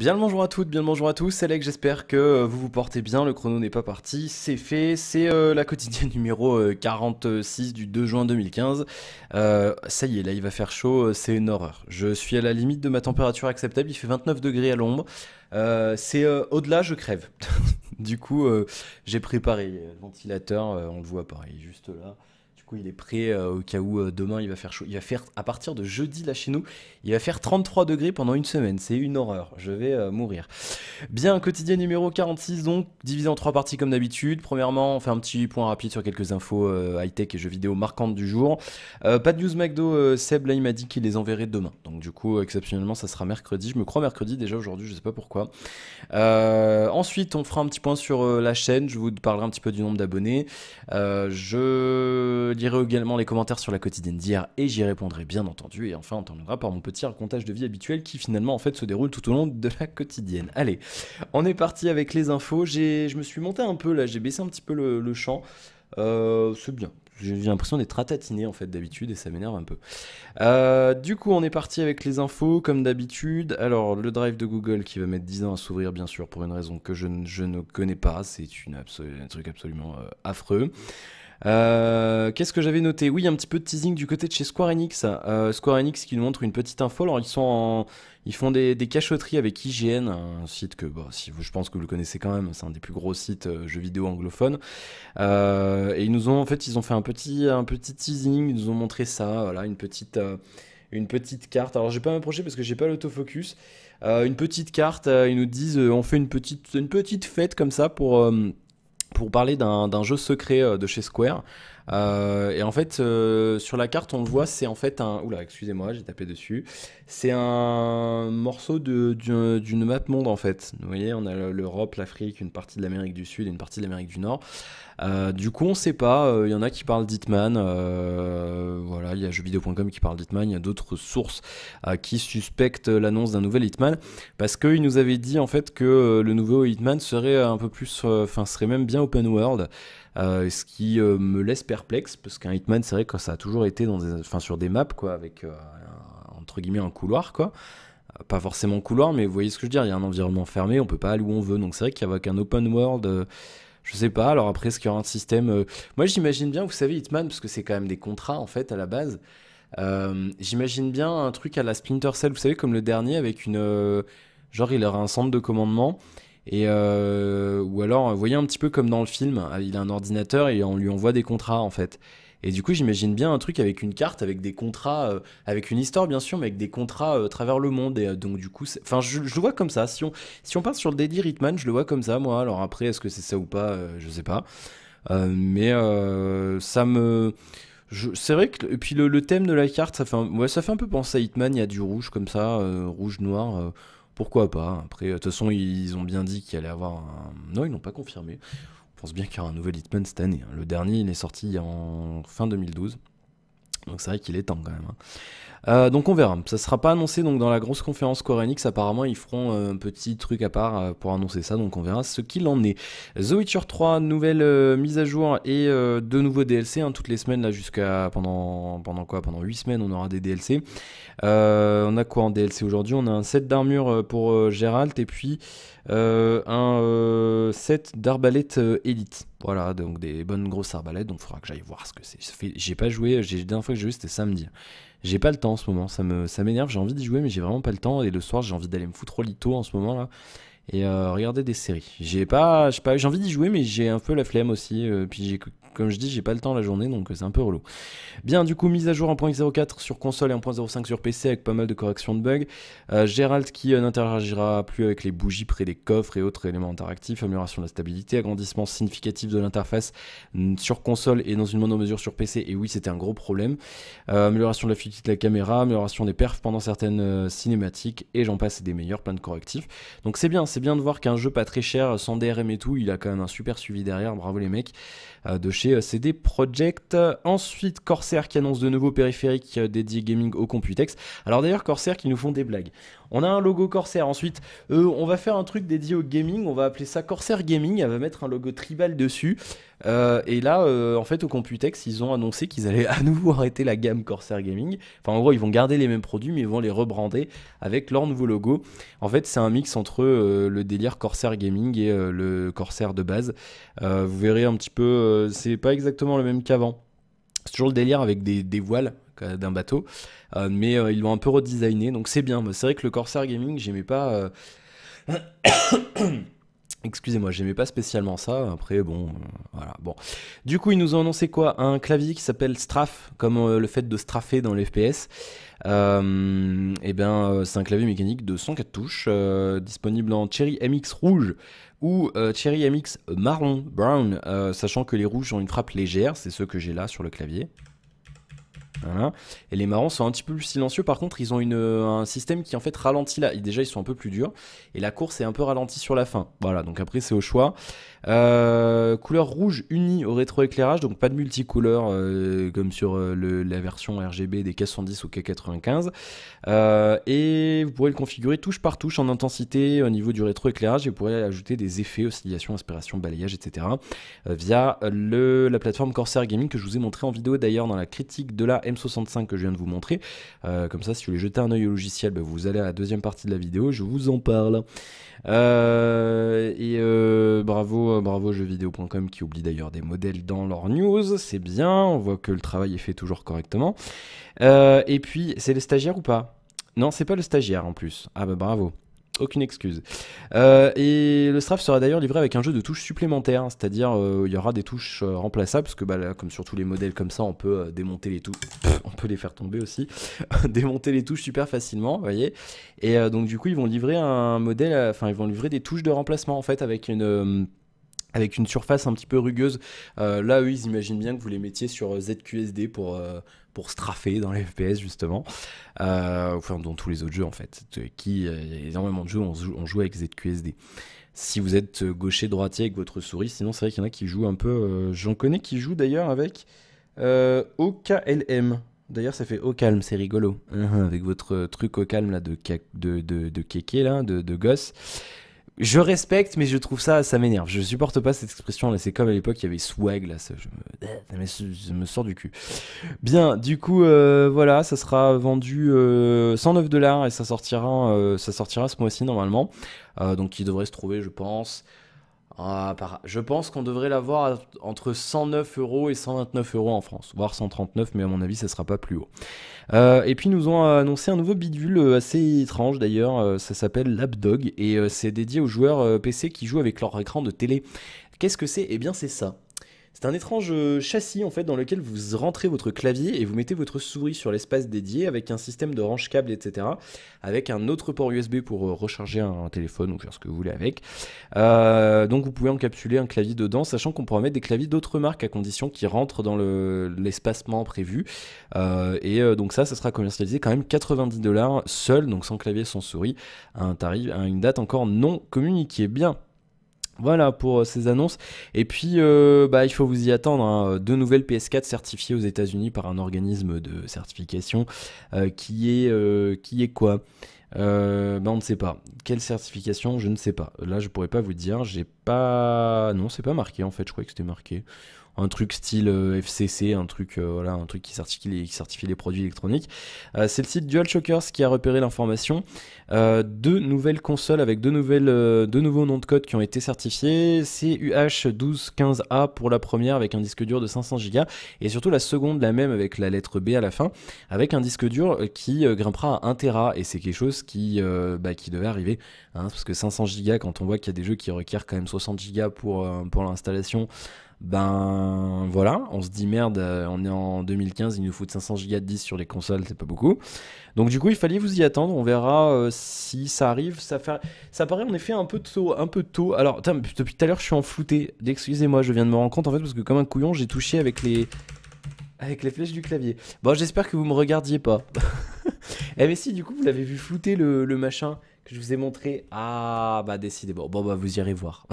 Bien le bonjour à toutes, bien le bonjour à tous, c'est Alec, j'espère que vous vous portez bien, le chrono n'est pas parti, c'est fait, c'est la quotidienne numéro 46 du 2 juin 2015. Ça y est, là il va faire chaud, c'est une horreur. Je suis à la limite de ma température acceptable, il fait 29 degrés à l'ombre. C'est au-delà, je crève. Du coup, j'ai préparé le ventilateur, on le voit pareil, juste là. Du coup, il est prêt au cas où demain il va faire chaud. Il va faire, à partir de jeudi là chez nous, il va faire 33 degrés pendant une semaine. C'est une horreur. Je vais mourir. Bien, quotidien numéro 46, donc, divisé en trois parties comme d'habitude. Premièrement, on fait un petit point rapide sur quelques infos high-tech et jeux vidéo marquantes du jour. Pas de news McDo, Seb là il m'a dit qu'il les enverrait demain. Donc du coup, exceptionnellement, ça sera mercredi. Je me crois mercredi déjà aujourd'hui, je sais pas pourquoi. Ensuite, on fera un petit point sur la chaîne. Je vous parlerai un petit peu du nombre d'abonnés. Je lirai également les commentaires sur la quotidienne d'hier et j'y répondrai bien entendu. Et enfin, on terminera par mon petit racontage de vie habituel qui finalement en fait se déroule tout au long de la quotidienne. Allez, on est parti avec les infos. Je me suis monté un peu là, j'ai baissé un petit peu le champ. C'est bien. J'ai l'impression d'être ratatiné en fait d'habitude et ça m'énerve un peu. Du coup, on est parti avec les infos comme d'habitude. Alors, le drive de Google qui va mettre 10 ans à s'ouvrir, bien sûr, pour une raison que je ne connais pas. C'est un truc absolument affreux. Qu'est-ce que j'avais noté? Oui, un petit peu de teasing du côté de chez Square Enix. Square Enix qui nous montre une petite info. Alors, ils font des cachotteries avec IGN, un site que si je pense que vous le connaissez quand même. C'est un des plus gros sites jeux vidéo anglophones. Et ils ont fait un petit teasing. Ils nous ont montré ça. Voilà, une petite carte. Alors, je vais pas m'approcher parce que j'ai pas l'autofocus. Une petite carte. Ils nous disent, on fait une petite fête comme ça pour parler d'un jeu secret de chez Square. Et en fait, sur la carte, on le voit, c'est en fait un... Oula, excusez-moi, j'ai tapé dessus. C'est un morceau d'une map monde, en fait. Vous voyez, on a l'Europe, l'Afrique, une partie de l'Amérique du Sud et une partie de l'Amérique du Nord. Du coup, on sait pas. Il y en a qui parlent d'Hitman. Voilà, il y a jeuxvideo.com qui parle d'Hitman. Il y a d'autres sources qui suspectent l'annonce d'un nouvel Hitman. Parce qu'il nous avait dit, en fait, que le nouveau Hitman serait un peu plus... Enfin, serait même bien open world. Ce qui me laisse perplexe parce qu'un Hitman c'est vrai que ça a toujours été sur des maps quoi avec entre guillemets un couloir quoi, pas forcément couloir mais vous voyez ce que je veux dire, il y a un environnement fermé, on peut pas aller où on veut, donc c'est vrai qu'avec un open world je sais pas, alors après est-ce qu'il y aura un système moi j'imagine bien, vous savez Hitman parce que c'est quand même des contrats en fait à la base, j'imagine bien un truc à la Splinter Cell, vous savez comme le dernier avec une genre il aura un centre de commandement et ou alors, vous voyez un petit peu comme dans le film, il a un ordinateur et on lui envoie des contrats en fait. Et du coup, j'imagine bien un truc avec une carte, avec des contrats, avec une histoire bien sûr, mais avec des contrats à travers le monde. Et donc du coup, enfin, je le vois comme ça. Si on passe sur le délire Hitman, je le vois comme ça, moi. Alors après, est-ce que c'est ça ou pas, je sais pas. Mais ça me... C'est vrai que et puis le thème de la carte, ouais, ça fait un peu penser à Hitman. Il y a du rouge comme ça, rouge noir. Pourquoi pas? Après, de toute façon, ils ont bien dit qu'il allait avoir un. Non, ils n'ont pas confirmé. On pense bien qu'il y aura un nouvel Hitman cette année, hein. Le dernier, il est sorti en fin 2012. Donc c'est vrai qu'il est temps quand même, hein. Donc on verra. Ça sera pas annoncé donc dans la grosse conférence Square Enix. Apparemment ils feront un petit truc à part pour annoncer ça. Donc on verra ce qu'il en est. The Witcher 3, nouvelle mise à jour et de nouveaux DLC toutes les semaines là jusqu'à pendant quoi? Pendant 8 semaines on aura des DLC. On a quoi en DLC aujourd'hui? On a un set d'armure pour Geralt et puis un set d'arbalètes élite. Voilà, donc des bonnes grosses arbalètes. Donc il faudra que j'aille voir ce que c'est. J'ai pas joué, la dernière fois que j'ai joué c'était samedi. J'ai pas le temps en ce moment, ça m'énerve, j'ai envie d'y jouer mais j'ai vraiment pas le temps et le soir j'ai envie d'aller me foutre au lito en ce moment là et regarder des séries. J'ai envie d'y jouer mais j'ai un peu la flemme aussi, puis comme je dis j'ai pas le temps la journée donc c'est un peu relou. Bien du coup mise à jour 1.04 sur console et 1.05 sur PC avec pas mal de corrections de bugs. Geralt qui n'interagira plus avec les bougies près des coffres et autres éléments interactifs, amélioration de la stabilité, agrandissement significatif de l'interface sur console et dans une moindre mesure sur PC, et oui c'était un gros problème. Amélioration de la fluidité de la caméra, amélioration des perfs pendant certaines cinématiques et j'en passe et des meilleurs, plein de correctifs. Donc c'est bien de voir qu'un jeu pas très cher, sans DRM et tout, il a quand même un super suivi derrière, bravo les mecs de chez CD Projekt. Ensuite Corsair qui annonce de nouveaux périphériques dédiés gaming au Computex. Alors d'ailleurs Corsair qui nous font des blagues. On a un logo Corsair, ensuite on va faire un truc dédié au gaming, on va appeler ça Corsair Gaming, elle va mettre un logo tribal dessus. Et là, en fait, au Computex, ils ont annoncé qu'ils allaient à nouveau arrêter la gamme Corsair Gaming. Enfin, en gros, ils vont garder les mêmes produits, mais ils vont les rebrander avec leur nouveau logo. En fait, c'est un mix entre le délire Corsair Gaming et le Corsair de base. Vous verrez un petit peu, c'est pas exactement le même qu'avant. C'est toujours le délire avec des voiles d'un bateau, mais ils l'ont un peu redesigné, donc c'est bien. C'est vrai que le Corsair Gaming, j'aimais pas. Excusez-moi, j'aimais pas spécialement ça. Après, bon, voilà. Bon. Du coup, ils nous ont annoncé quoi? Un clavier qui s'appelle Strafe, comme le fait de straffer dans les FPS. Et bien, c'est un clavier mécanique de 104 touches, disponible en Cherry MX rouge ou Cherry MX marron, brown, sachant que les rouges ont une frappe légère, c'est ceux que j'ai là sur le clavier. Voilà. Et les marrons sont un petit peu plus silencieux. Par contre, ils ont un système qui en fait ralentit là. Déjà, ils sont un peu plus durs. Et la course est un peu ralentie sur la fin. Voilà, donc après, c'est au choix. Couleur rouge unie au rétroéclairage. Donc pas de multicouleur comme sur la version RGB des K110 ou K95. Et vous pourrez le configurer touche par touche en intensité au niveau du rétroéclairage. Et vous pourrez ajouter des effets, oscillation, inspiration, balayage, etc. Via la plateforme Corsair Gaming que je vous ai montré en vidéo d'ailleurs dans la critique de la M65 que je viens de vous montrer. Comme ça, si vous voulez jeter un œil au logiciel, bah, vous allez à la deuxième partie de la vidéo, je vous en parle. Bravo jeuxvideo.com qui oublie d'ailleurs des modèles dans leurs news, c'est bien, on voit que le travail est fait toujours correctement. Et puis, c'est le stagiaire ou pas? Non, c'est pas le stagiaire en plus. Ah bah bravo. Aucune excuse. Et le Strafe sera d'ailleurs livré avec un jeu de touches supplémentaires, c'est-à-dire il y aura des touches remplaçables, parce que bah, là, comme sur tous les modèles comme ça, on peut démonter les touches, on peut les faire tomber aussi, démonter les touches super facilement, vous voyez. Et donc du coup, ils vont livrer un modèle, enfin ils vont livrer des touches de remplacement en fait avec une surface un petit peu rugueuse. Là, eux, ils imaginent bien que vous les mettiez sur ZQSD pour straffer dans les FPS, justement. Enfin, dans tous les autres jeux, en fait. Il y a énormément de jeux où on joue avec ZQSD. Si vous êtes gaucher-droitier avec votre souris, sinon, c'est vrai qu'il y en a qui jouent un peu... J'en connais qui jouent d'ailleurs avec OKLM. D'ailleurs, ça fait au calme, c'est rigolo. Avec votre truc au calme, là, de kéké, là, de gosse. Je respecte, mais je trouve ça m'énerve. Je supporte pas cette expression là. C'est comme à l'époque, il y avait swag là. Ça me sort du cul. Bien, du coup, voilà, ça sera vendu 109 $ et ça sortira ce mois-ci normalement. Donc, il devrait se trouver, je pense. Je pense qu'on devrait l'avoir entre 109 € et 129 € en France, voire 139, mais à mon avis, ça sera pas plus haut. Et puis, ils nous ont annoncé un nouveau bidule assez étrange d'ailleurs, ça s'appelle Lapdog, et c'est dédié aux joueurs PC qui jouent avec leur écran de télé. Qu'est-ce que c'est? Eh bien, c'est ça. C'est un étrange châssis en fait dans lequel vous rentrez votre clavier et vous mettez votre souris sur l'espace dédié avec un système de range câble, etc. Avec un autre port USB pour recharger un téléphone ou faire ce que vous voulez avec. Donc vous pouvez encapsuler un clavier dedans, sachant qu'on pourra mettre des claviers d'autres marques à condition qu'ils rentrent dans l'espacement prévu. Donc ça sera commercialisé quand même 90 $ seul, donc sans clavier, sans souris, à une date encore non communiquée. Bien. Voilà pour ces annonces. Et puis, il faut vous y attendre. Hein. Deux nouvelles PS4 certifiées aux États-Unis par un organisme de certification qui est quoi? On ne sait pas. Quelle certification? Je ne sais pas. Là, je pourrais pas vous dire. J'ai pas. Non, c'est pas marqué en fait. Je croyais que c'était marqué. Un truc style FCC, un truc qui certifie les produits électroniques. C'est le site DualShockers qui a repéré l'information. Deux nouvelles consoles avec deux nouveaux noms de code qui ont été certifiés. C'est UH1215A pour la première avec un disque dur de 500 Go et surtout la seconde, la même avec la lettre B à la fin, avec un disque dur qui grimpera à 1 Tera et c'est quelque chose qui devait arriver. Hein, parce que 500 Go, quand on voit qu'il y a des jeux qui requièrent quand même 60 Go pour l'installation, ben voilà, on se dit merde, on est en 2015, il nous faut 500 Go de disque sur les consoles, c'est pas beaucoup. Donc du coup, il fallait vous y attendre, on verra si ça arrive. Ça paraît en effet un peu tôt. Alors, depuis tout à l'heure, je suis en flouté. Excusez-moi, je viens de me rendre compte en fait, parce que comme un couillon, j'ai touché avec les flèches du clavier. Bon, j'espère que vous me regardiez pas. Eh mais si, du coup, vous l'avez vu flouter le machin que je vous ai montré. Ah, bah décidément. Bon, bah vous irez voir.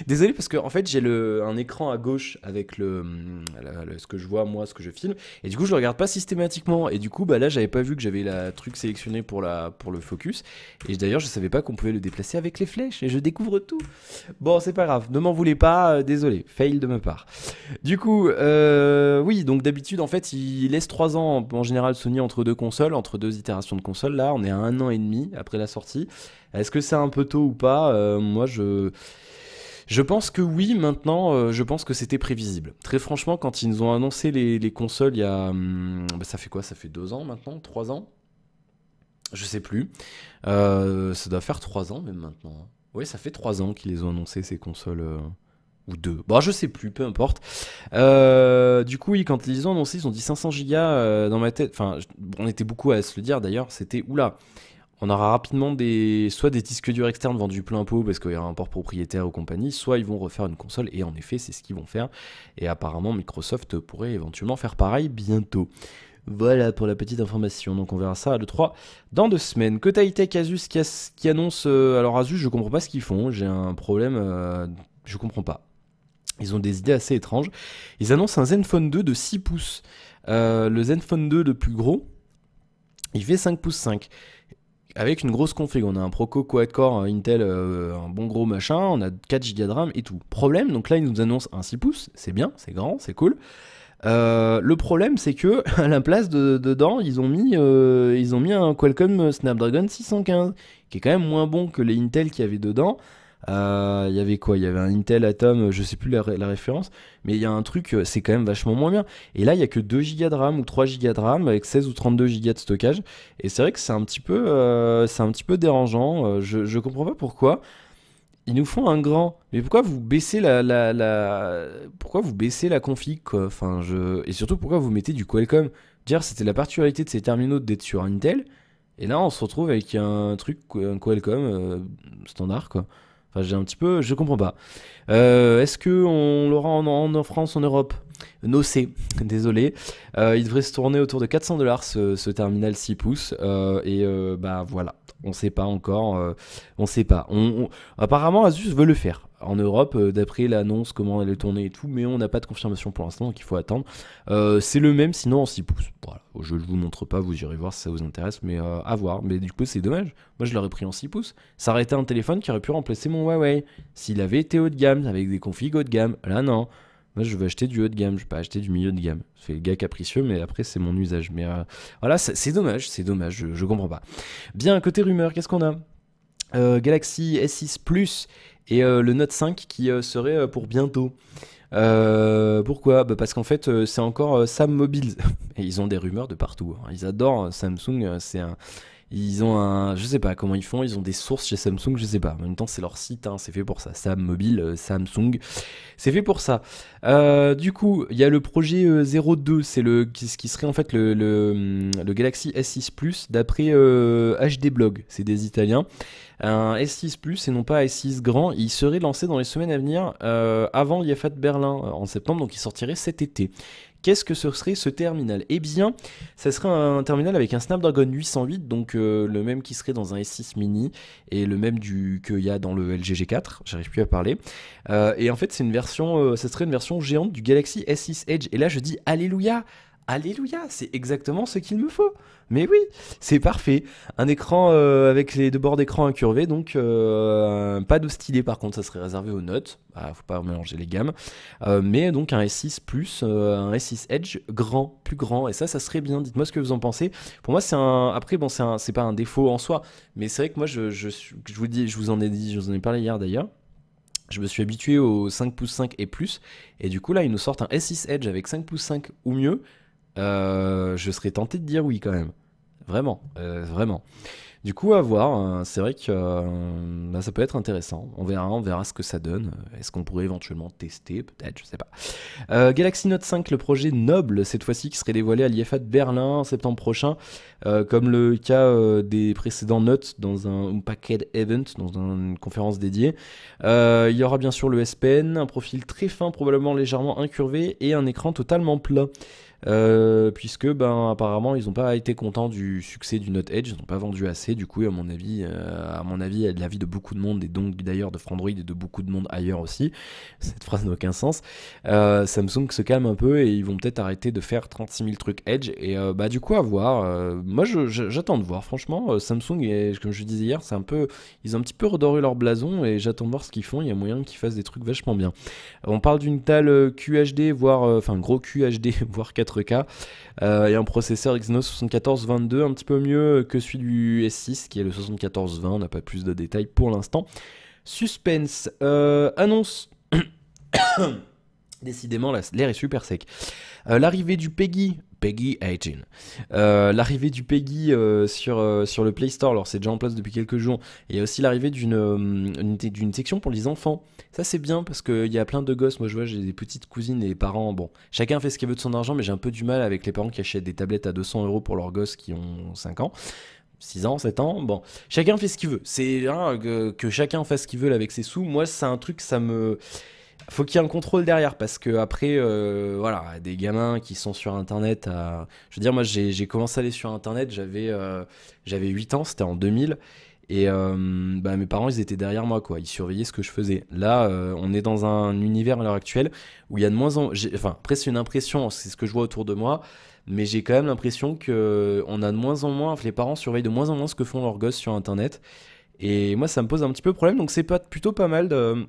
Désolé parce que en fait j'ai un écran à gauche avec ce que je vois moi, ce que je filme, et du coup je le regarde pas systématiquement, et du coup bah là j'avais pas vu que j'avais la truc sélectionné pour le focus, et d'ailleurs je savais pas qu'on pouvait le déplacer avec les flèches, et je découvre tout. Bon c'est pas grave, ne m'en voulez pas, désolé, fail de ma part. Du coup oui, donc d'habitude en fait il laisse 3 ans en général Sony entre deux consoles, entre deux itérations de consoles. Là on est à 1 an et demi après la sortie. Est-ce que c'est un peu tôt ou pas? Moi je pense que oui, maintenant, je pense que c'était prévisible. Très franchement, quand ils nous ont annoncé les consoles, il y a... bah, ça fait quoi? Ça fait 2 ans maintenant? 3 ans? Je sais plus. Ça doit faire 3 ans même maintenant, hein. Oui, ça fait 3 ans qu'ils les ont annoncé, ces consoles... ou 2. Bon, je sais plus, peu importe. Du coup, oui, quand ils les ont annoncé, ils ont dit 500 gigas dans ma tête. Enfin, on était beaucoup à se le dire d'ailleurs. C'était, oula, on aura rapidement soit des disques durs externes vendus plein pot parce qu'il y aura un port propriétaire ou compagnie, soit ils vont refaire une console, et en effet c'est ce qu'ils vont faire, et apparemment Microsoft pourrait éventuellement faire pareil bientôt. Voilà pour la petite information, donc on verra ça à l'E3 dans 2 semaines. Côté high-tech, Asus qui annonce... alors Asus, je comprends pas ce qu'ils font, j'ai un problème, je comprends pas. Ils ont des idées assez étranges. Ils annoncent un Zenfone 2 de 6 pouces. Le Zenfone 2 le plus gros, il fait 5 pouces 5. Avec une grosse config, on a un Proco quad-core Intel, un bon gros machin, on a 4 Go de RAM et tout. Problème, donc là ils nous annoncent un 6 pouces, c'est bien, c'est grand, c'est cool. Le problème c'est que à la place dedans, ils ont mis un Qualcomm Snapdragon 615, qui est quand même moins bon que les Intel qu'il y avait dedans. Il y avait quoi? Il y avait un Intel Atom, je sais plus la référence, mais il y a un truc, c'est quand même vachement moins bien. Et là, il y a que 2 Go de RAM ou 3 Go de RAM avec 16 ou 32 Go de stockage. Et c'est vrai que c'est un petit peu dérangeant. Je comprends pas pourquoi. Ils nous font un grand. Mais pourquoi vous baissez pourquoi vous baissez la config, quoi? Enfin, et surtout, pourquoi vous mettez du Qualcomm? Dire, c'était la particularité de ces terminaux d'être sur Intel. Et là, on se retrouve avec un truc, un Qualcomm standard, quoi. Enfin, je comprends pas. Est-ce que on l'aura en France, en Europe? No c'est, désolé. Il devrait se tourner autour de 400$ ce terminal 6 pouces. Bah voilà, on sait pas encore. On sait pas. Apparemment, Asus veut le faire en Europe, d'après l'annonce, comment elle est tournée et tout, mais on n'a pas de confirmation pour l'instant, donc il faut attendre. C'est le même, sinon en 6 pouces. Voilà. Je ne vous montre pas, vous irez voir si ça vous intéresse, mais à voir. Mais du coup, c'est dommage. Moi, je l'aurais pris en 6 pouces. Ça aurait été un téléphone qui aurait pu remplacer mon Huawei. S'il avait été haut de gamme, avec des configs haut de gamme. Là, non. Moi, je veux acheter du haut de gamme, je vais pas acheter du milieu de gamme. C'est le gars capricieux, mais après, c'est mon usage. Mais voilà, c'est dommage, je comprends pas. Bien, côté rumeur, qu'est-ce qu'on a? Galaxy S6 Plus et le Note 5 qui serait pour bientôt. Pourquoi? Bah parce qu'en fait, c'est encore Sam Mobile. Et ils ont des rumeurs de partout, hein. Ils adorent Samsung, ils ont je sais pas comment ils font, ils ont des sources chez Samsung, je sais pas. En même temps, c'est leur site, hein, c'est fait pour ça. Sam Mobile, Samsung, c'est fait pour ça. Du coup, il y a le projet 02, c'est ce qui serait en fait le Galaxy S6 Plus d'après HD Blog, c'est des Italiens. Un S6 Plus et non pas S6 grand, il serait lancé dans les semaines à venir avant l'IFA de Berlin en septembre, donc il sortirait cet été. Qu'est-ce que ce serait ce terminal? Eh bien, ça serait un terminal avec un Snapdragon 808, donc le même qui serait dans un S6 mini et le même qu'il y a dans le LG G4, j'arrive plus à parler. Et en fait, c'est une version, ça serait une version géante du Galaxy S6 Edge. Et là, je dis alléluia! Alléluia, c'est exactement ce qu'il me faut. Mais oui, c'est parfait. Un écran avec les deux bords d'écran incurvés, donc pas de stylet par contre, ça serait réservé aux notes. Faut pas mélanger les gammes. Mais donc un S6 Plus, un S6 Edge grand, plus grand, et ça serait bien. Dites-moi ce que vous en pensez. Pour moi, après, bon, c'est pas un défaut en soi, mais c'est vrai que moi, je vous dis, je vous en ai parlé hier d'ailleurs. Je me suis habitué au 5 pouces 5 et plus, et du coup là, ils nous sortent un S6 Edge avec 5 pouces 5 ou mieux. Je serais tenté de dire oui quand même. Vraiment, vraiment. Du coup, à voir. C'est vrai que là, ça peut être intéressant. On verra ce que ça donne. Est-ce qu'on pourrait éventuellement tester? Peut-être, je sais pas. Galaxy Note 5, le projet Noble, cette fois-ci, qui serait dévoilé à l'IFA de Berlin en septembre prochain, comme le cas des précédents Notes dans un package event, dans une conférence dédiée. Il y aura bien sûr le S Pen, un profil très fin, probablement légèrement incurvé, et un écran totalement plat. puisque ben apparemment ils n'ont pas été contents du succès du Note Edge, ils n'ont pas vendu assez, du coup à mon avis, et de l'avis de beaucoup de monde, et donc d'ailleurs de Frandroid et de beaucoup de monde ailleurs aussi, cette phrase n'a aucun sens, Samsung se calme un peu et ils vont peut-être arrêter de faire 36 000 trucs Edge, et bah du coup à voir, moi j'attends de voir, franchement, Samsung, et comme je disais hier, ils ont un petit peu redoré leur blason, et j'attends de voir ce qu'ils font, il y a moyen qu'ils fassent des trucs vachement bien. On parle d'une dalle QHD, voire enfin gros QHD, voire 4K, et un processeur Exynos 7422, un petit peu mieux que celui du S6, qui est le 7420, on n'a pas plus de détails pour l'instant. Suspense, annonce. Décidément, l'air est super sec. L'arrivée du Peggy 18. L'arrivée du Peggy sur le Play Store, alors c'est déjà en place depuis quelques jours. Et il y a aussi l'arrivée d'une section pour les enfants. Ça c'est bien parce qu'il y a plein de gosses. Moi je vois, j'ai des petites cousines et les parents. Bon, chacun fait ce qu'il veut de son argent, mais j'ai un peu du mal avec les parents qui achètent des tablettes à 200 € pour leurs gosses qui ont 5 ans. 6 ans, 7 ans, bon, chacun fait ce qu'il veut. C'est que chacun fasse ce qu'il veut avec ses sous. Moi, c'est un truc, faut qu'il y ait un contrôle derrière, parce que après, voilà, des gamins qui sont sur Internet, je veux dire, moi, j'ai commencé à aller sur Internet, j'avais 8 ans, c'était en 2000, et bah, mes parents, ils étaient derrière moi, quoi, ils surveillaient ce que je faisais. Là, on est dans un univers à l'heure actuelle où il y a de moins en... Enfin, après, c'est une impression, c'est ce que je vois autour de moi, mais j'ai quand même l'impression que on a de moins en moins, les parents surveillent de moins en moins ce que font leurs gosses sur Internet, et moi, ça me pose un petit peu problème, donc c'est plutôt pas mal de...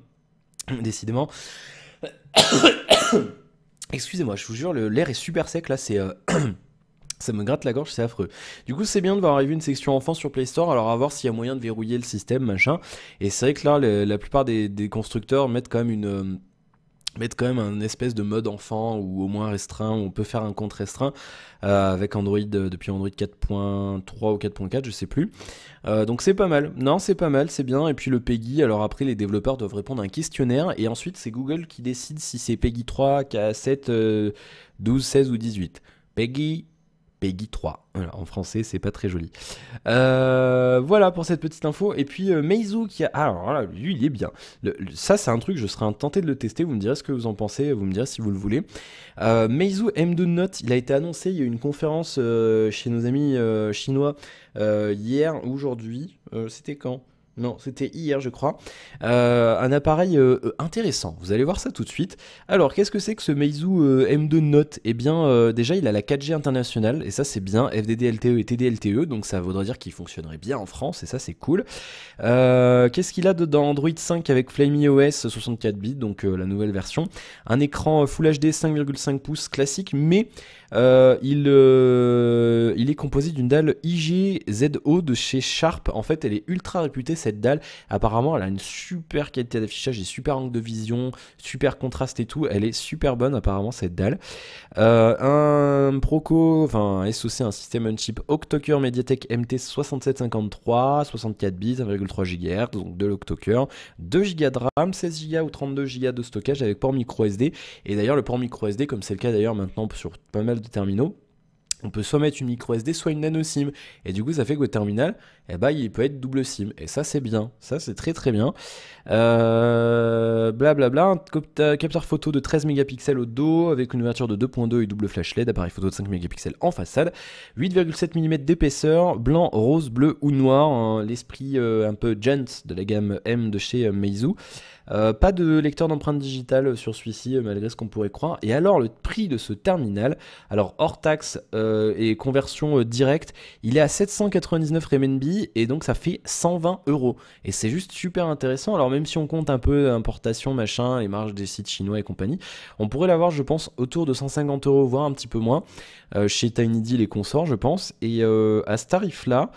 Décidément. Excusez-moi, je vous jure, l'air est super sec là, ça me gratte la gorge, c'est affreux. Du coup, c'est bien de voir arriver une section enfant sur Play Store, alors à voir s'il y a moyen de verrouiller le système, machin. Et c'est vrai que là, la plupart des constructeurs mettent quand même un espèce de mode enfant, ou au moins restreint, où on peut faire un compte restreint, avec Android, depuis Android 4.3 ou 4.4, je sais plus. Donc c'est pas mal, non c'est pas mal, c'est bien. Et puis le Peggy, alors après les développeurs doivent répondre à un questionnaire, et ensuite c'est Google qui décide si c'est Peggy 3, K7, 12, 16 ou 18. Peggy 3. Voilà, en français, c'est pas très joli. Voilà pour cette petite info. Et puis Meizu qui a... Ah, alors là, lui, il est bien. Ça, c'est un truc, je serais tenté de le tester. Vous me direz ce que vous en pensez. Vous me direz si vous le voulez. Meizu M2 Note, il a été annoncé. Il y a eu une conférence chez nos amis chinois hier, aujourd'hui. C'était quand ? Non, c'était hier, je crois. Un appareil intéressant. Vous allez voir ça tout de suite. Alors, qu'est-ce que c'est que ce Meizu M2 Note? Eh bien, déjà, il a la 4G internationale, et ça, c'est bien. FDD LTE et TD-LTE, donc ça voudrait dire qu'il fonctionnerait bien en France, et ça, c'est cool. Qu'est-ce qu'il a dedans? Android 5 avec FlymeOS 64 bits, donc la nouvelle version. Un écran Full HD 5,5 pouces classique, mais il est composé d'une dalle IGZO de chez Sharp. En fait, elle est ultra réputée, cette dalle. Apparemment, elle a une super qualité d'affichage et super angle de vision, super contraste et tout. Elle est super bonne, apparemment, cette dalle. Un SoC, un système on chip Octocore MediaTek MT6753, 64 bits, 1,3 GHz, donc de l'octocore, 2 Go de RAM, 16 Go ou 32 Go de stockage avec port micro SD. Et d'ailleurs, le port micro SD, comme c'est le cas d'ailleurs maintenant sur pas mal de terminaux, on peut soit mettre une micro SD, soit une nano SIM. Et du coup, ça fait qu'au terminal, il peut être double SIM. Et ça, c'est bien. Ça, c'est très très bien. Blablabla. Un capteur photo de 13 mégapixels au dos, avec une ouverture de 2.2 et double flash LED. Appareil photo de 5 mégapixels en façade. 8,7 mm d'épaisseur. Blanc, rose, bleu ou noir. Hein, l'esprit un peu gent de la gamme M de chez Meizu. Pas de lecteur d'empreinte digitale sur celui-ci, malgré ce qu'on pourrait croire. Et alors, le prix de ce terminal, alors hors taxe et conversion directe, il est à 799 RMB, et donc ça fait 120 €. Et c'est juste super intéressant. Alors, même si on compte un peu importation, machin, les marges des sites chinois et compagnie, on pourrait l'avoir, je pense, autour de 150 €, voire un petit peu moins, chez TinyDeal et consorts, je pense. Et à ce tarif-là,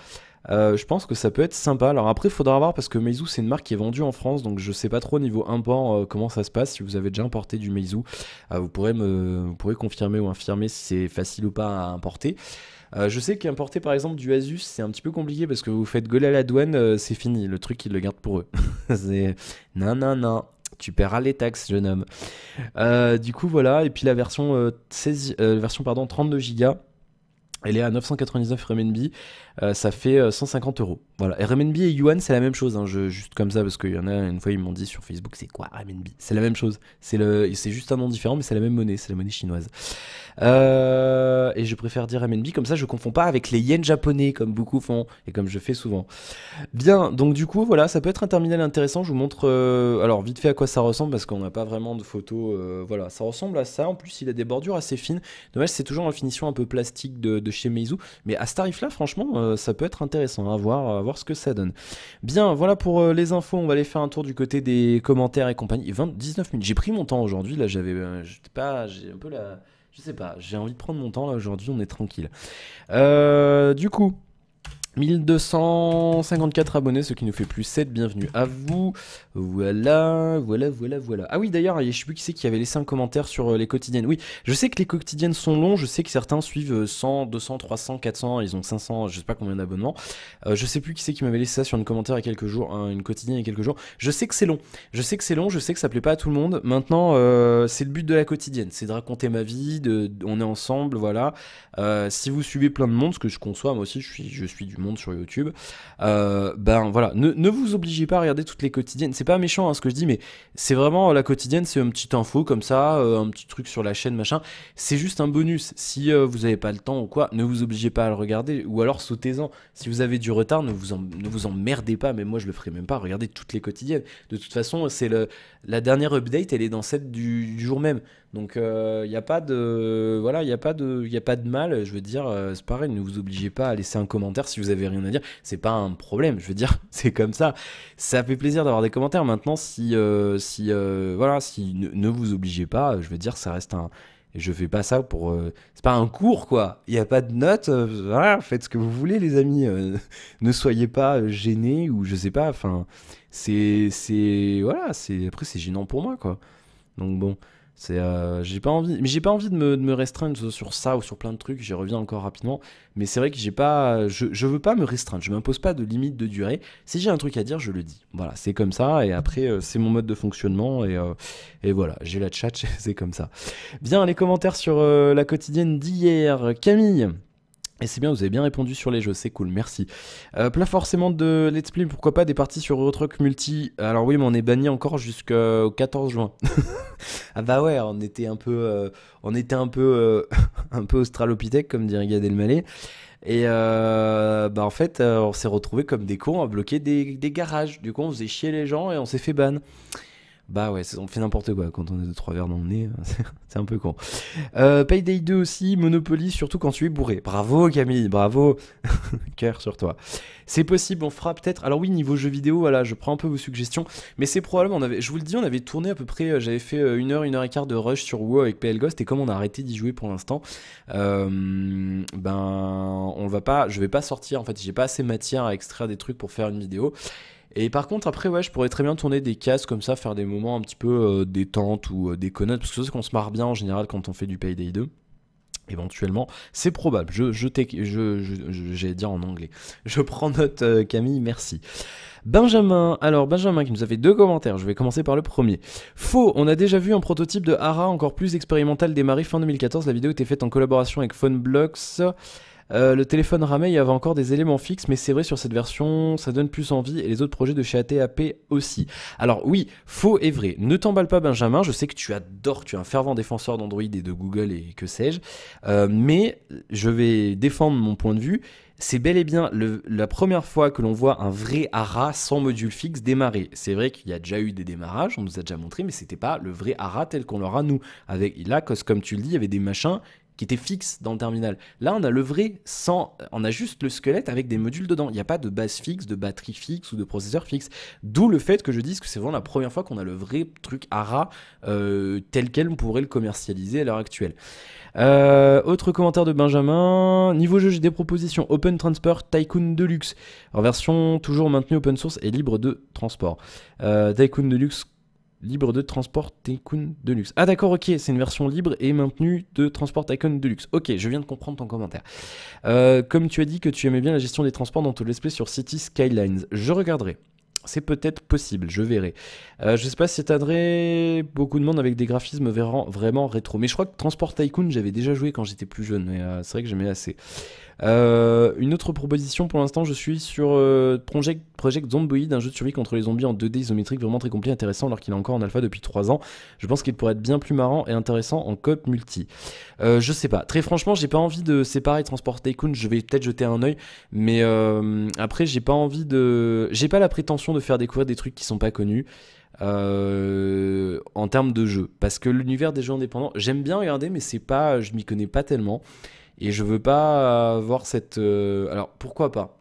je pense que ça peut être sympa. Alors après, il faudra voir, parce que Meizu, c'est une marque qui est vendue en France, donc je sais pas trop niveau import comment ça se passe. Si vous avez déjà importé du Meizu, vous pourrez confirmer ou infirmer si c'est facile ou pas à importer. Je sais qu'importer par exemple du Asus, c'est un petit peu compliqué, parce que vous faites gueuler à la douane, c'est fini, le truc ils le gardent pour eux. C'est non, tu paieras les taxes, jeune homme. Du coup voilà, et puis la version 32 Go. Elle est à 999 RMB, ça fait 150 euros. Voilà, et RMB et Yuan, c'est la même chose, hein, juste comme ça, parce qu'il y en a une fois, ils m'ont dit sur Facebook, c'est quoi RMB? C'est la même chose, c'est juste un nom différent, mais c'est la même monnaie, c'est la monnaie chinoise. Et je préfère dire RMB, comme ça je confonds pas avec les yens japonais, comme beaucoup font, et comme je fais souvent. Bien, donc du coup, voilà, ça peut être un terminal intéressant, je vous montre, alors vite fait à quoi ça ressemble, parce qu'on n'a pas vraiment de photos, voilà, ça ressemble à ça, en plus il a des bordures assez fines, dommage c'est toujours en finition un peu plastique de chez Meizu, mais à ce tarif là franchement ça peut être intéressant à voir ce que ça donne. Bien, voilà pour les infos, on va aller faire un tour du côté des commentaires et compagnie. 19 minutes, j'ai pris mon temps aujourd'hui, là j'ai un peu la... Je sais pas, j'ai envie de prendre mon temps là aujourd'hui, on est tranquille. Du coup... 1254 abonnés, ce qui nous fait plus 7, bienvenue à vous. Voilà. Ah oui d'ailleurs, je sais plus qui c'est qui avait laissé un commentaire sur les quotidiennes. Oui, je sais que les quotidiennes sont longs, je sais que certains suivent 100, 200, 300, 400, ils ont 500, je sais pas combien d'abonnements. Je sais plus qui c'est qui m'avait laissé ça sur une commentaire il y a quelques jours, une quotidienne il y a quelques jours. Je sais que c'est long, je sais que ça plaît pas à tout le monde. Maintenant, c'est le but de la quotidienne, c'est de raconter ma vie, on est ensemble, voilà. Si vous suivez plein de monde, ce que je conçois, moi aussi je suis du monde sur YouTube, ben voilà, ne vous obligez pas à regarder toutes les quotidiennes, c'est pas méchant hein, ce que je dis, mais c'est vraiment la quotidienne, c'est une petite info comme ça, un petit truc sur la chaîne machin, c'est juste un bonus. Si vous avez pas le temps ou quoi, ne vous obligez pas à le regarder, ou alors sautez-en. Si vous avez du retard, ne vous emmerdez pas, mais moi je le ferai même pas, regardez toutes les quotidiennes. De toute façon, c'est la dernière update, elle est dans celle du jour même. Donc il n'y a pas de voilà, il y a pas de mal, je veux dire, c'est pareil, ne vous obligez pas à laisser un commentaire si vous avez rien à dire, c'est pas un problème, je veux dire, c'est comme ça. Ça fait plaisir d'avoir des commentaires. Maintenant voilà, si ne vous obligez pas, je veux dire, ça reste un... Je fais pas ça pour... c'est pas un cours, quoi. Il n'y a pas de notes. Voilà, faites ce que vous voulez, les amis. Ne soyez pas gênés ou je sais pas. Enfin, voilà, après, c'est gênant pour moi, quoi. Donc bon, j'ai pas envie... Mais j'ai pas envie de me restreindre sur ça ou sur plein de trucs. J'y reviens encore rapidement. Mais c'est vrai que j'ai pas... Je veux pas me restreindre. Je m'impose pas de limite de durée. Si j'ai un truc à dire, je le dis. Voilà, c'est comme ça. Et après, c'est mon mode de fonctionnement. Et voilà, j'ai la tchatch, c'est comme ça. Bien, les commentaires sur la quotidienne d'hier. Camille. Et c'est bien, vous avez bien répondu sur les jeux, c'est cool, merci. Pas forcément de let's play, pourquoi pas des parties sur Euro Truck Multi. Alors oui, mais on est banni encore jusqu'au 14 juin. Ah bah ouais, on était un peu, un peu australopithèque, comme dirait Gad Elmaleh. Et bah en fait, on s'est retrouvés comme des cons à bloquer des garages. Du coup, on faisait chier les gens et on s'est fait ban. Bah ouais, on fait n'importe quoi quand on a 2-3 verres dans le nez, c'est un peu con. Payday 2 aussi, Monopoly, surtout quand tu es bourré. Bravo Camille, bravo. Cœur sur toi. C'est possible, on fera peut-être... Alors oui, niveau jeux vidéo, voilà, je prends un peu vos suggestions, mais c'est probablement, je vous le dis, on avait tourné à peu près, j'avais fait 1 heure et quart de rush sur WoW avec PL Ghost, et comme on a arrêté d'y jouer pour l'instant, ben, je vais pas sortir, en fait, j'ai pas assez de matière à extraire des trucs pour faire une vidéo. Et par contre, après, ouais, je pourrais très bien tourner des cases comme ça, faire des moments un petit peu détente ou des connettes, parce que c'est qu'on se marre bien en général quand on fait du Payday 2. Éventuellement, c'est probable. J'allais dire en anglais. Je prends note, Camille, merci. Benjamin qui nous a fait 2 commentaires, je vais commencer par le premier. Faux, on a déjà vu un prototype de Hara encore plus expérimental démarrer fin 2014, la vidéo était faite en collaboration avec PhoneBlocks. Le téléphone Ramey avait encore des éléments fixes, mais c'est vrai sur cette version, ça donne plus envie, et les autres projets de chez ATAP aussi. Alors oui, faux et vrai. Ne t'emballe pas Benjamin, je sais que tu es un fervent défenseur d'Android et de Google et que sais-je, mais je vais défendre mon point de vue. C'est bel et bien la première fois que l'on voit un vrai Hara sans module fixe démarrer. C'est vrai qu'il y a déjà eu des démarrages, on nous a déjà montré, mais c'était pas le vrai Hara tel qu'on l'aura nous. Là, comme tu le dis, il y avait des machins qui était fixe dans le terminal. Là, on a le vrai on a juste le squelette avec des modules dedans. Il n'y a pas de base fixe, de batterie fixe ou de processeur fixe. D'où le fait que je dise que c'est vraiment la première fois qu'on a le vrai truc Hara tel quel on pourrait le commercialiser à l'heure actuelle. Autre commentaire de Benjamin. Niveau jeu, j'ai des propositions. Open Transport Tycoon Deluxe. En version toujours maintenue open source et libre de transport. Tycoon Deluxe libre de Transport Tycoon Deluxe. Ah d'accord, ok, c'est une version libre et maintenue de Transport Tycoon Deluxe. Ok, je viens de comprendre ton commentaire. Comme tu as dit que tu aimais bien la gestion des transports dans ton let's play sur City Skylines, je regarderai. C'est peut-être possible, je verrai. Je sais pas si t'aiderais beaucoup de monde avec des graphismes vraiment rétro. Mais je crois que Transport Tycoon, j'avais déjà joué quand j'étais plus jeune. Mais c'est vrai que j'aimais assez. Une autre proposition pour l'instant, je suis sur Project Zomboid, un jeu de survie contre les zombies en 2D isométrique vraiment très complet, intéressant alors qu'il est encore en alpha depuis 3 ans. Je pense qu'il pourrait être bien plus marrant et intéressant en coop multi. Je sais pas, très franchement, j'ai pas envie de séparer Transport Tycoon, je vais peut-être jeter un oeil, mais après, j'ai pas envie de. J'ai pas la prétention de faire découvrir des trucs qui sont pas connus. En termes de jeu, parce que l'univers des jeux indépendants, j'aime bien regarder, mais c'est pas, je m'y connais pas tellement. Et je veux pas avoir cette. Alors pourquoi pas?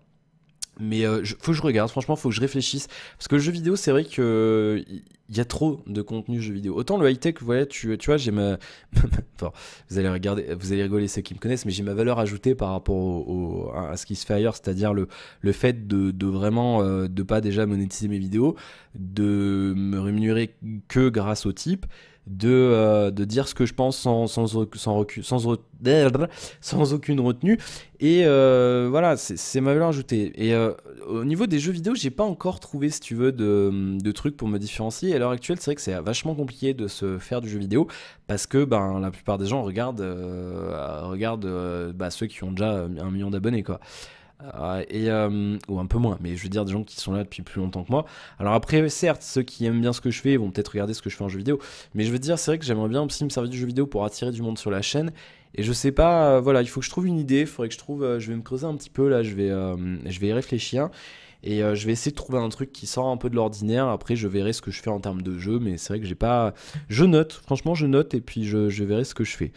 Mais faut que je regarde, franchement, faut que je réfléchisse. Parce que le jeu vidéo, c'est vrai que il y a trop de contenu jeu vidéo. Autant le high-tech, voilà, tu vois, j'ai ma. Enfin, vous allez regarder, vous allez rigoler ceux qui me connaissent, mais j'ai ma valeur ajoutée par rapport à ce qui se fait ailleurs, c'est-à-dire le fait de vraiment de pas déjà monétiser mes vidéos, de me rémunérer que grâce au type. De dire ce que je pense sans aucune retenue. Et voilà, c'est ma valeur ajoutée. Et au niveau des jeux vidéo, j'ai pas encore trouvé, si tu veux, de trucs pour me différencier. À l'heure actuelle, c'est vrai que c'est vachement compliqué de se faire du jeu vidéo parce que ben, la plupart des gens regardent ceux qui ont déjà 1 million d'abonnés, quoi. Ou un peu moins, mais je veux dire des gens qui sont là depuis plus longtemps que moi. Alors après, certes, ceux qui aiment bien ce que je fais vont peut-être regarder ce que je fais en jeu vidéo, mais je veux dire, c'est vrai que j'aimerais bien aussi me servir du jeu vidéo pour attirer du monde sur la chaîne. Et je sais pas, voilà, il faut que je trouve une idée, il faudrait que je trouve, je vais me creuser un petit peu là, je vais y réfléchir. Et je vais essayer de trouver un truc qui sort un peu de l'ordinaire. Après, je verrai ce que je fais en termes de jeu, mais c'est vrai que j'ai pas. Je note, franchement, je note et puis je verrai ce que je fais.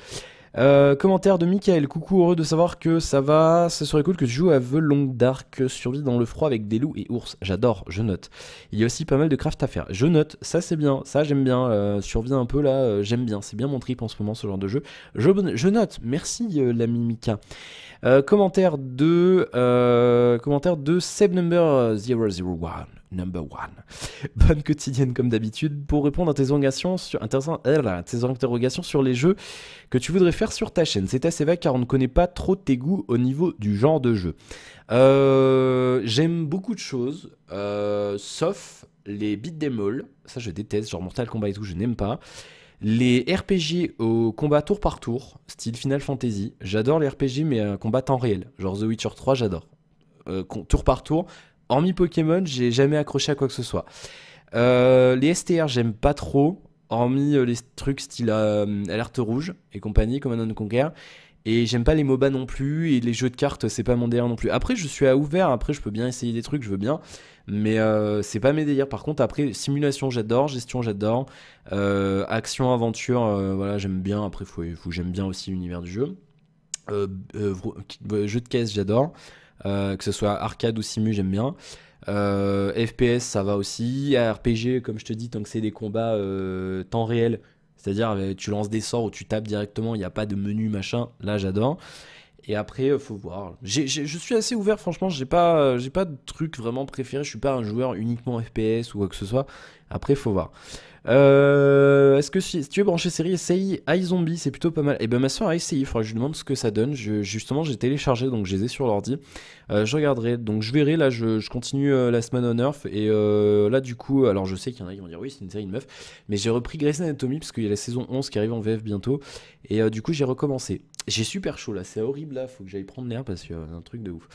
Commentaire de Michael, coucou, heureux de savoir que ça va, ce serait cool que tu joues à The Long Dark, survie dans le froid avec des loups et ours, j'adore, je note. Il y a aussi pas mal de craft à faire, je note, ça c'est bien, ça j'aime bien, survie un peu là, j'aime bien, c'est bien mon trip en ce moment ce genre de jeu, je note, merci l'ami Mika. Commentaire de Seb number 001. Number one. Bonne quotidienne comme d'habitude pour répondre à tes interrogations sur les jeux que tu voudrais faire sur ta chaîne. C'est assez vague car on ne connaît pas trop tes goûts au niveau du genre de jeu. J'aime beaucoup de choses, sauf les beat'em all. Ça je déteste, genre Mortal Kombat et tout, je n'aime pas. Les RPG au combat tour par tour, style Final Fantasy. J'adore les RPG mais combat temps réel. Genre The Witcher 3, j'adore. Tour par tour. Hormis Pokémon, j'ai jamais accroché à quoi que ce soit. Les STR, j'aime pas trop. Hormis les trucs style Alerte Rouge et compagnie, Command & Conquer. Et j'aime pas les MOBA non plus. Et les jeux de cartes, c'est pas mon délire non plus. Après, je suis à ouvert. Après, je peux bien essayer des trucs, je veux bien. Mais c'est pas mes délires. Par contre, après, simulation, j'adore. Gestion, j'adore. Action, aventure, voilà, j'aime bien. Après, j'aime bien aussi l'univers du jeu. Jeu de caisse, j'adore. Que ce soit arcade ou simu, j'aime bien. FPS, ça va aussi. RPG, comme je te dis, tant que c'est des combats temps réel, c'est-à-dire tu lances des sorts ou tu tapes directement, il n'y a pas de menu machin, là j'adore. Et après, faut voir. Je suis assez ouvert, franchement, j'ai pas de truc vraiment préféré. Je suis pas un joueur uniquement FPS ou quoi que ce soit. Après, faut voir. Est-ce que si tu es branché série, essaye iZombie, c'est plutôt pas mal. Et ben ma soeur a essayé, il faudra que je lui demande ce que ça donne. Justement, j'ai téléchargé, donc je les ai sur l'ordi. Je regarderai, donc je verrai. Là, je continue la semaine on Earth. Et là, du coup, alors je sais qu'il y en a qui vont dire oui, c'est une série de meufs. Mais j'ai repris Grey's Anatomy parce qu'il y a la saison 11 qui arrive en VF bientôt. Et du coup, j'ai recommencé. J'ai super chaud là, c'est horrible là, faut que j'aille prendre l'air parce qu'il y a un truc de ouf.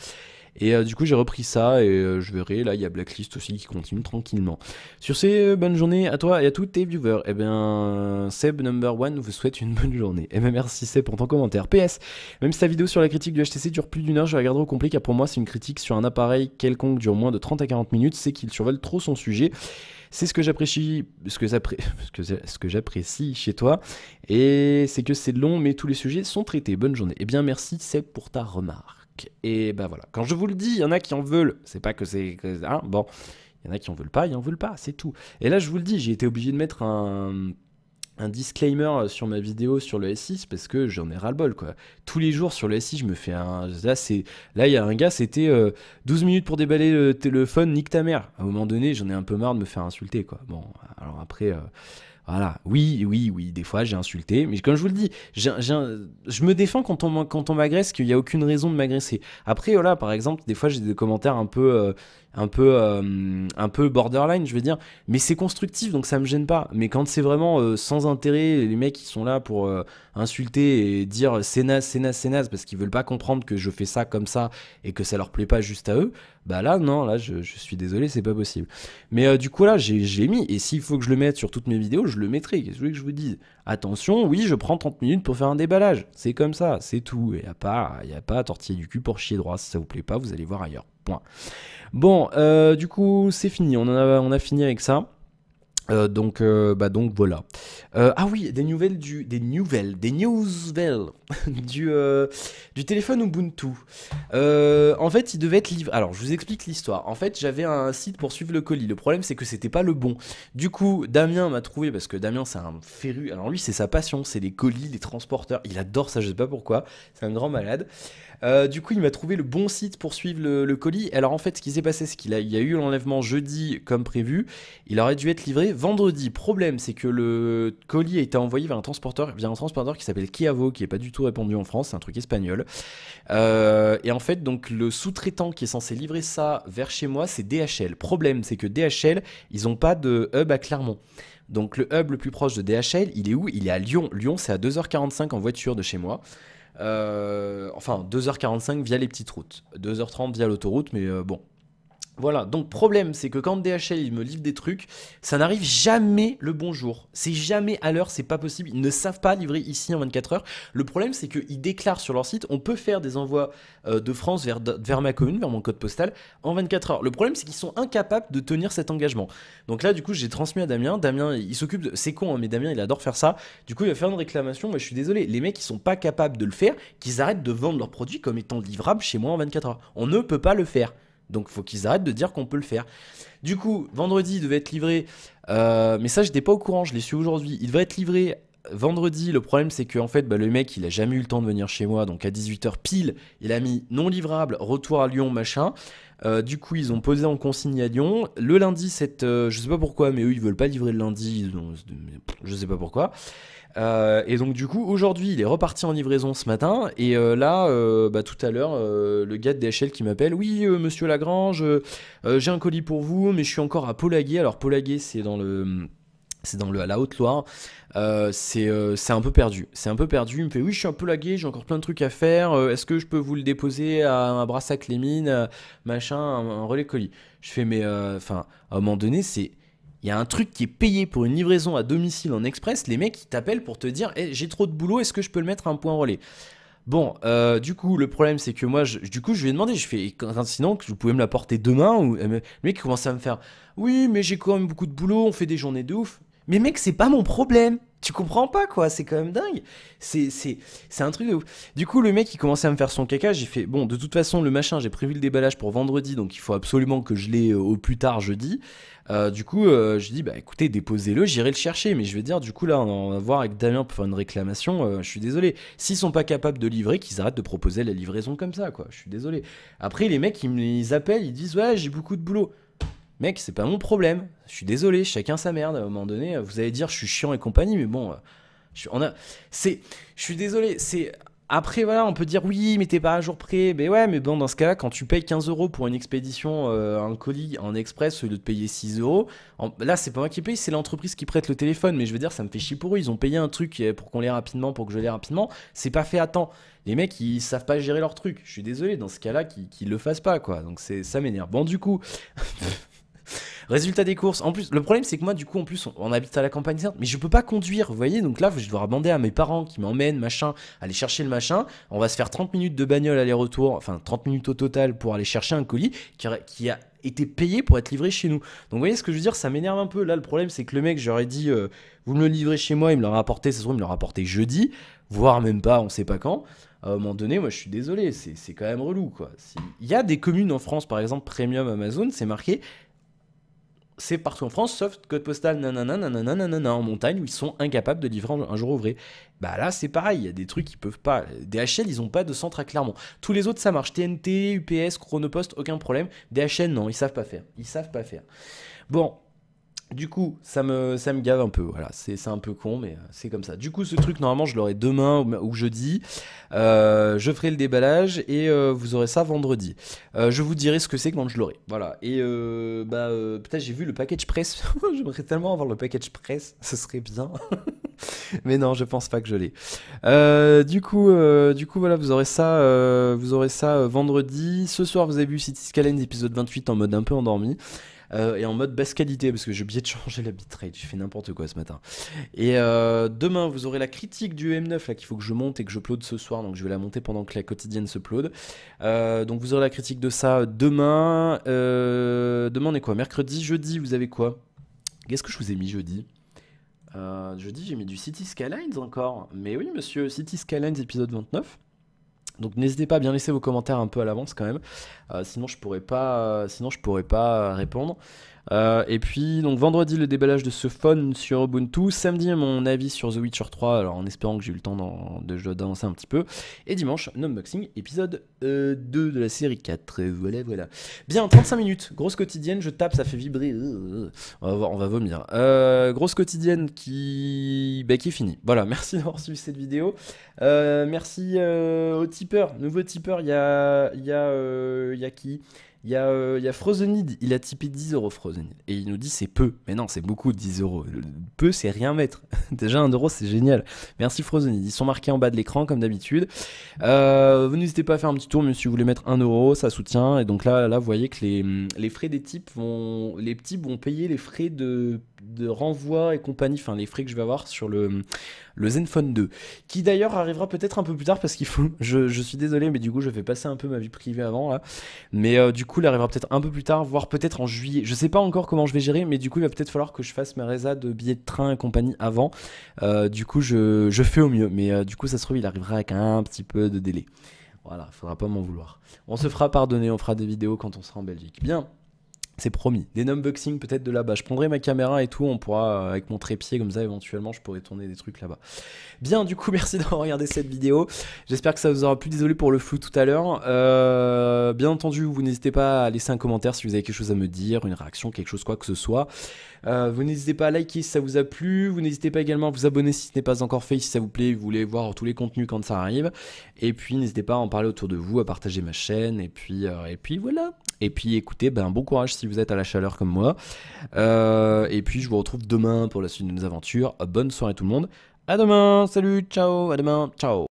Et du coup j'ai repris ça et je verrai, là il y a Blacklist aussi qui continue tranquillement. Sur ces, bonne journée à toi et à tous tes viewers. Et bien Seb number one vous souhaite une bonne journée. Et bien merci Seb pour ton commentaire. PS, même si ta vidéo sur la critique du HTC dure plus d'1 heure, je vais regarder au complet car pour moi c'est une critique sur un appareil quelconque dure moins de 30 à 40 minutes, c'est qu'il survole trop son sujet. C'est ce que j'apprécie, ce que j'apprécie chez toi, et c'est que c'est long, mais tous les sujets sont traités. Bonne journée. Eh bien, merci Seb pour ta remarque. Et ben voilà. Quand je vous le dis, il y en a qui en veulent. C'est pas que c'est, hein, bon, il y en a qui en veulent pas, ils en veulent pas, c'est tout. Et là, je vous le dis, j'ai été obligé de mettre un disclaimer sur ma vidéo sur le S6 parce que j'en ai ras-le-bol quoi. Tous les jours sur le S6 je me fais un... Là il y a un gars c'était 12 minutes pour déballer le téléphone, nique ta mère. À un moment donné j'en ai un peu marre de me faire insulter quoi. Bon alors après... Voilà, oui, des fois j'ai insulté, mais comme je vous le dis, je me défends quand on m'agresse, qu'il n'y a aucune raison de m'agresser. Après, voilà, par exemple, des fois j'ai des commentaires un peu un peu borderline, je veux dire. Mais c'est constructif, donc ça me gêne pas. Mais quand c'est vraiment sans intérêt, les mecs qui sont là pour insulter et dire c'est naze, c'est naze, c'est naze, parce qu'ils veulent pas comprendre que je fais ça comme ça et que ça leur plaît pas juste à eux, bah là, non, là, je suis désolé, c'est pas possible. Mais du coup, là, j'ai mis, et s'il faut que je le mette sur toutes mes vidéos, je le mettrai. Qu'est-ce que vous voulez que je vous dise? Attention, oui, je prends 30 minutes pour faire un déballage. C'est comme ça, c'est tout. Et y a pas à tortiller du cul pour chier droit. Si ça vous plaît pas, vous allez voir ailleurs. Point. Bon, du coup, c'est fini. On a fini avec ça. Donc voilà. Ah oui, des nouvelles du téléphone Ubuntu. En fait, il devait être livré. Alors, je vous explique l'histoire. En fait, j'avais un site pour suivre le colis. Le problème, c'est que c'était pas le bon. Du coup, Damien m'a trouvé parce que Damien, c'est un féru. Alors lui, c'est sa passion, c'est les colis, les transporteurs. Il adore ça, je sais pas pourquoi. C'est un grand malade. Du coup, il m'a trouvé le bon site pour suivre le colis. Alors en fait, ce qui s'est passé, c'est il y a eu l'enlèvement jeudi comme prévu. Il aurait dû être livré vendredi. Problème, c'est que le colis a été envoyé vers un transporteur qui s'appelle Kiavo, qui est pas du tout répandu en France, c'est un truc espagnol. Et en fait, donc le sous-traitant qui est censé livrer ça vers chez moi, c'est DHL. Problème, c'est que DHL, ils ont pas de hub à Clermont. Donc le hub le plus proche de DHL, il est où? Il est à Lyon. Lyon, c'est à 2h45 en voiture de chez moi. Enfin 2h45 via les petites routes, 2h30 via l'autoroute, mais bon. Voilà, donc problème, c'est que quand DHL il me livre des trucs, ça n'arrive jamais le bon jour. C'est jamais à l'heure, c'est pas possible. Ils ne savent pas livrer ici en 24 heures. Le problème, c'est qu'ils déclarent sur leur site, on peut faire des envois de France vers ma commune, vers mon code postal, en 24 heures. Le problème, c'est qu'ils sont incapables de tenir cet engagement. Donc là, du coup, j'ai transmis à Damien. Damien, il s'occupe de... C'est con, hein, mais Damien, il adore faire ça. Du coup, il va faire une réclamation. Moi, je suis désolé. Les mecs, ils sont pas capables de le faire, qu'ils arrêtent de vendre leurs produits comme étant livrables chez moi en 24 heures. On ne peut pas le faire. Donc faut qu'ils arrêtent de dire qu'on peut le faire. Du coup, vendredi, il devait être livré. Mais ça, j'étais pas au courant, je l'ai su aujourd'hui. Il devait être livré vendredi. Le problème, c'est que en fait, le mec, il a jamais eu le temps de venir chez moi. Donc à 18h pile, il a mis non livrable, retour à Lyon, machin. Du coup, ils ont posé en consigne à Lyon. Le lundi, je sais pas pourquoi, mais eux, ils veulent pas livrer le lundi. Je sais pas pourquoi. Et donc du coup aujourd'hui il est reparti en livraison ce matin et là tout à l'heure le gars de DHL qui m'appelle, oui monsieur Lagrange, j'ai un colis pour vous mais je suis encore à Polaguet. Alors Polaguet c'est dans la Haute-Loire. C'est un peu perdu. C'est un peu perdu. Il me fait, oui, je suis un peu lagué, j'ai encore plein de trucs à faire. Est-ce que je peux vous le déposer à un Brassac-les-Mines, machin, un relais colis? Je fais, mais enfin, à un moment donné, il y a un truc qui est payé pour une livraison à domicile en express. Les mecs, ils t'appellent pour te dire, hey, j'ai trop de boulot, est-ce que je peux le mettre à un point relais? Bon, du coup, le problème, c'est que moi, je lui ai demandé, je fais, sinon, vous pouvez me l'apporter demain? Ou... Le mec, il commence à me faire, oui, mais j'ai quand même beaucoup de boulot, on fait des journées de ouf. Mais mec, c'est pas mon problème. Tu comprends pas, quoi, c'est quand même dingue. C'est un truc de ouf. Du coup, le mec, il commençait à me faire son caca. J'ai fait, bon, de toute façon, le machin, j'ai prévu le déballage pour vendredi, donc il faut absolument que je l'ai au plus tard jeudi. Du coup, je dis, bah écoutez, déposez-le, j'irai le chercher. Mais je vais dire, du coup, là, on va voir avec Damien pour faire une réclamation. Je suis désolé. S'ils sont pas capables de livrer, qu'ils arrêtent de proposer la livraison comme ça, quoi. Je suis désolé. Après, les mecs, ils appellent, ils disent, ouais, j'ai beaucoup de boulot. Mec, c'est pas mon problème. Je suis désolé, chacun sa merde. À un moment donné, vous allez dire, je suis chiant et compagnie, mais bon, je suis désolé. Après, voilà, on peut dire oui, mais t'es pas à jour près. Mais ouais, mais bon, dans ce cas-là, quand tu payes 15 euros pour une expédition, un colis en express, au lieu de payer 6 euros, là, c'est pas moi qui paye, c'est l'entreprise qui prête le téléphone. Mais je veux dire, ça me fait chier pour eux. Ils ont payé un truc pour qu'on l'ait rapidement, pour que je l'ai rapidement. C'est pas fait à temps. Les mecs, ils savent pas gérer leur truc. Je suis désolé, dans ce cas-là, qu'ils le fassent pas, quoi. Donc ça m'énerve. Bon, du coup. Résultat des courses. En plus, le problème, c'est que moi, du coup, en plus, on habite à la campagne, certes, mais je peux pas conduire, vous voyez. Donc là, je dois demander à mes parents qui m'emmènent, machin, aller chercher le machin. On va se faire 30 minutes de bagnole aller-retour, enfin 30 minutes au total pour aller chercher un colis qui a été payé pour être livré chez nous. Donc vous voyez ce que je veux dire, ça m'énerve un peu. Là, le problème, c'est que le mec, j'aurais dit, vous me le livrez chez moi, il me l'a rapporté, ça se trouve, il me l'a rapporté jeudi, voire même pas, on sait pas quand. À un moment donné, moi je suis désolé, c'est quand même relou, quoi. Il y a des communes en France, par exemple, Premium Amazon, c'est marqué. C'est partout en France, sauf code postal nanana, nanana, nanana, en montagne, où ils sont incapables de livrer un jour ouvré. Bah là, c'est pareil, il y a des trucs qu'ils peuvent pas. DHL, ils ont pas de centre à Clermont. Tous les autres, ça marche. TNT, UPS, Chronopost, aucun problème. DHL, non, ils savent pas faire. Ils savent pas faire. Bon. Du coup, ça me gave un peu, voilà, c'est un peu con, mais c'est comme ça. Du coup, ce truc, normalement, je l'aurai demain ou jeudi. Je ferai le déballage et vous aurez ça vendredi. Je vous dirai ce que c'est quand je l'aurai. Voilà. Et peut-être j'ai vu le package press. J'aimerais tellement avoir le package press, ce serait bien. Mais non, je pense pas que je l'ai. Du coup, voilà, vous aurez ça vendredi. Ce soir, vous avez vu City Skylines épisode 28 en mode un peu endormi. Et en mode basse qualité parce que j'ai oublié de changer la bitrate, j'ai fait n'importe quoi ce matin. Et demain vous aurez la critique du M9 là qu'il faut que je monte et que je upload ce soir, donc je vais la monter pendant que la quotidienne se upload. Donc vous aurez la critique de ça demain. Demain on est quoi? Mercredi, jeudi vous avez quoi? Qu'est-ce que je vous ai mis jeudi? Jeudi j'ai mis du City Skylines encore. Mais oui monsieur, City Skylines épisode 29. Donc n'hésitez pas à bien laisser vos commentaires un peu à l'avance quand même, sinon je pourrais pas répondre. Et puis donc vendredi le déballage de ce phone sur Ubuntu, samedi mon avis sur The Witcher 3, alors en espérant que j'ai eu le temps d'avancer un petit peu, et dimanche un unboxing épisode 2 de la série 4, voilà. Bien, 35 minutes, grosse quotidienne, je tape, ça fait vibrer, on va vomir. Grosse quotidienne qui est finie, voilà, merci d'avoir suivi cette vidéo. Merci aux tipeurs, nouveau tipeur, il y a qui? Il y a Frozenid, il a tipé 10 euros Frozenid. Et il nous dit c'est peu. Mais non, c'est beaucoup 10 euros. Peu, c'est rien mettre. Déjà 1 euro, c'est génial. Merci Frozenid. Ils sont marqués en bas de l'écran comme d'habitude. Vous n'hésitez pas à faire un petit tour, mais si vous voulez mettre 1 euro, ça soutient. Et donc là vous voyez que les frais des types les petits vont payer les frais de renvoi et compagnie. Enfin, les frais que je vais avoir sur le Zenfone 2. Qui d'ailleurs arrivera peut-être un peu plus tard parce qu'il faut. Je suis désolé, mais du coup, je vais passer un peu ma vie privée avant là. Mais du coup, il arrivera peut-être un peu plus tard, voire peut-être en juillet. Je sais pas encore comment je vais gérer, mais du coup, il va peut-être falloir que je fasse ma résa de billets de train et compagnie avant. Du coup, je fais au mieux. Mais du coup, ça se trouve, il arrivera avec un petit peu de délai. Voilà, faudra pas m'en vouloir. On se fera pardonner, on fera des vidéos quand on sera en Belgique. Bien. C'est promis. Des unboxings peut-être de là-bas. Je prendrai ma caméra et tout. On pourra, avec mon trépied comme ça, éventuellement, je pourrai tourner des trucs là-bas. Bien, du coup, merci d'avoir regardé cette vidéo. J'espère que ça vous aura plu. Désolé pour le flou tout à l'heure. Bien entendu, vous n'hésitez pas à laisser un commentaire si vous avez quelque chose à me dire, une réaction, quelque chose, quoi que ce soit. Vous n'hésitez pas à liker si ça vous a plu. Vous n'hésitez pas également à vous abonner si ce n'est pas encore fait, si ça vous plaît, vous voulez voir tous les contenus quand ça arrive. Et puis, n'hésitez pas à en parler autour de vous, à partager ma chaîne. Et puis voilà. Et puis écoutez, bon courage si vous êtes à la chaleur comme moi. Et puis je vous retrouve demain pour la suite de nos aventures. Bonne soirée tout le monde. À demain, salut, ciao, à demain, ciao.